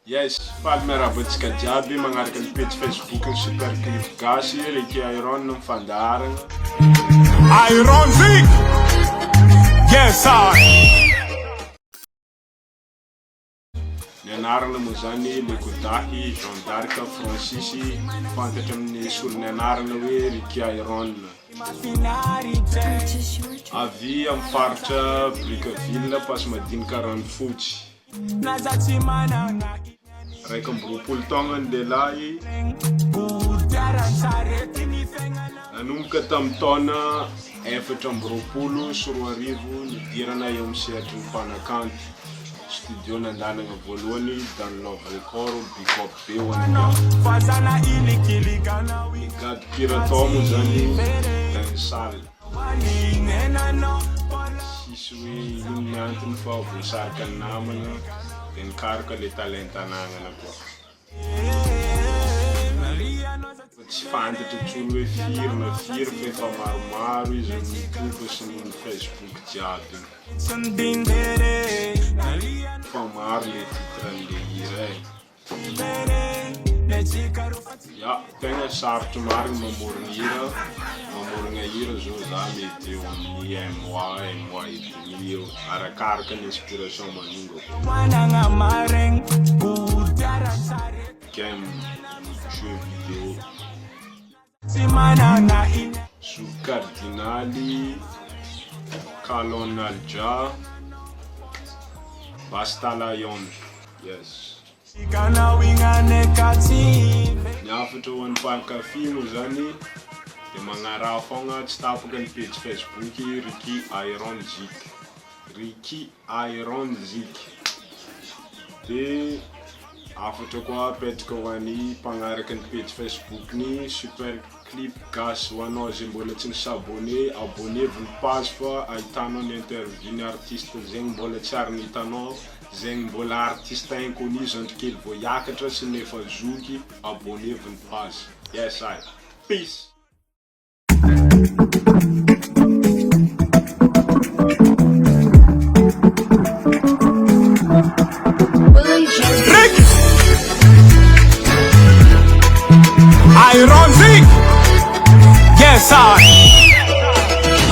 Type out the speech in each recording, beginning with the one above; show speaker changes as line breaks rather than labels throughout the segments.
Yes, Palmera Butska Jabi, mangarkan page Facebook en Super Clip Gashi, Ricky Iron ng Fandarang.
Iron Zik! Yes,
Nenarang na Muzani, Lekutahi, John Darka, Francisi, Fantatam ni Sul Nenarang na Ricky Iron. Avi ang farta Bricavilla pas Madin Karan Fuji. Rekam brupul tongan delay anum katam tona efetam brupulu surwarivu dira na yung setu panakant studio na dana nga voloni dan love record bikop bewan ikat kira tomu zani dan sal siswi yung nantin fa busarkan naman en karka de talenta nanga na kwa Fante te chulwe fir fe fa maru is on YouTube sin Facebook jabi fa maru le titrande ire ja tenga sartu mar mamurnira zo zami te oni moi mio ara karka inspiração maningo kem jeu vidéo su cardinali Kalonalja Bastalayon. Yes. Nyafuto wan palka film zani de mangara fonga stapu kan page Facebook Ricky Iron Zik de afuto kwa page ko wani pangara kan page Facebook ni Super Clip Gas wano zimbola tin s'abonner vun page fa aitano interview ni artiste zeng bola charni tano zeng bola artiste inconnu zont kil voyakatra sinefa zuki abonner vun page. Yes I. Peace.
Iron Zik! Yes,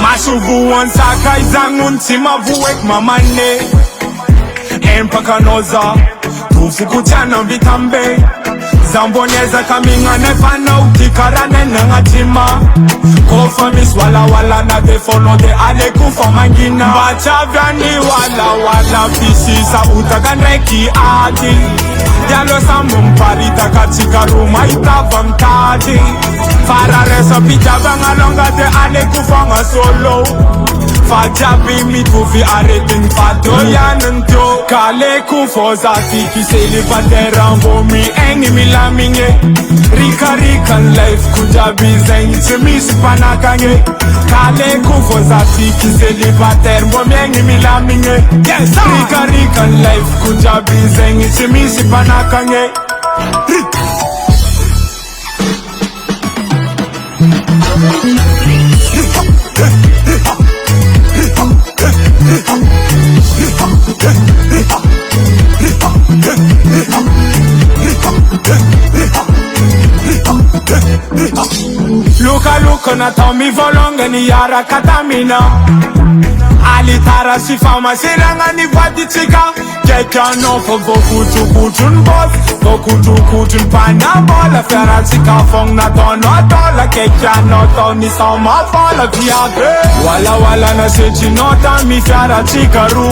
Masubuan sa kaizangun si mavuek mamane Empakanoza Tufukuchana vitambe Zambonyeza kaminga nefana utikarane nangatima Kofa miswala wala na defono de alekufa mangina Bacha vyani wala Fisisa utakanreki ati Dialo samum parita katika ruma itava mtati Fararesa pijaba ngalonga de alekufa solo Fajabi mituvi areting fatoyanantyo Kale kufoza tiki célibataire mi engi milaminge Rika life kujabi zengi misi panakange Kale kufoza tiki célibataire mi engi milaminge Rika life kujabi zengi misi panakange Luka na Tommy volonga ni yara katamina Alitara si fama siranga ni vadichika Keka no for vokutukutun boss Vokutukutun panabola Ferratika fong na tono dola Keka no toni sama fola Viagre Wala na sechi nota mi ferratika ru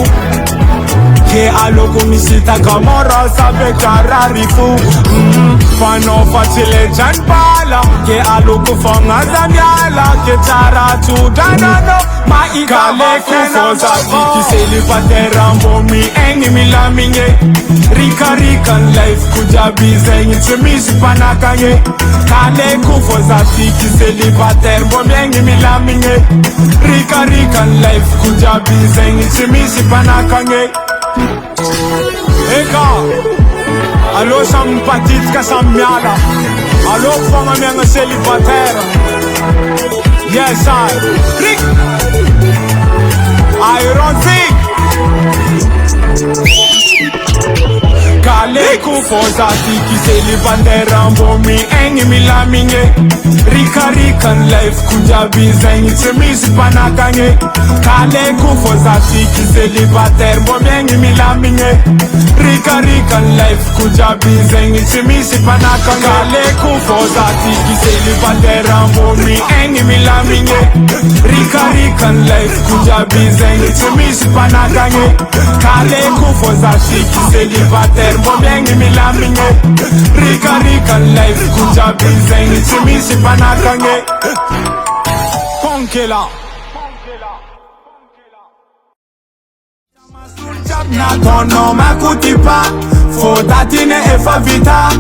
Ke aloko misita kamora sabe kararifu Fano fatile jan pala Ke aloko fonga zamyala Ke taratu danano Maika leku foza Viki célibataire mi engi milaminge Rika life kujabi zengi Tumisi panakange Kale kufoza Viki célibataire mi engi milaminge Rika life kujabi zengi Tumisi panakange Eka, allo samy patitika samy miala. Allo fogna miagna célibataire. Yes I Rick Ironzik Kaleku fozati ki célibataire ambomi engi milaminge Rika rikan life kunjabi zengi tsemisi panakanye Kaleku fozati ki célibataire ambomi engi milaminge Rika rikan life kunjabi zengi tsemisi panakanye Kaleku fozati ki célibataire ambomi engi milaminge Rika rikan life kunjabi zengi tsemisi panakanye Kaleku fozati ki célibataire Mbombengi milaminge Rika rika life kujabi zengi Timisi panakange Konkela Na tono makutipa Fodatine efa vita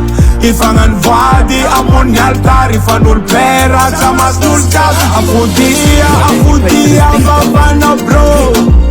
Ifangan vadi amon altar Ifanul pera Chamas nulchap Afudia Babana bro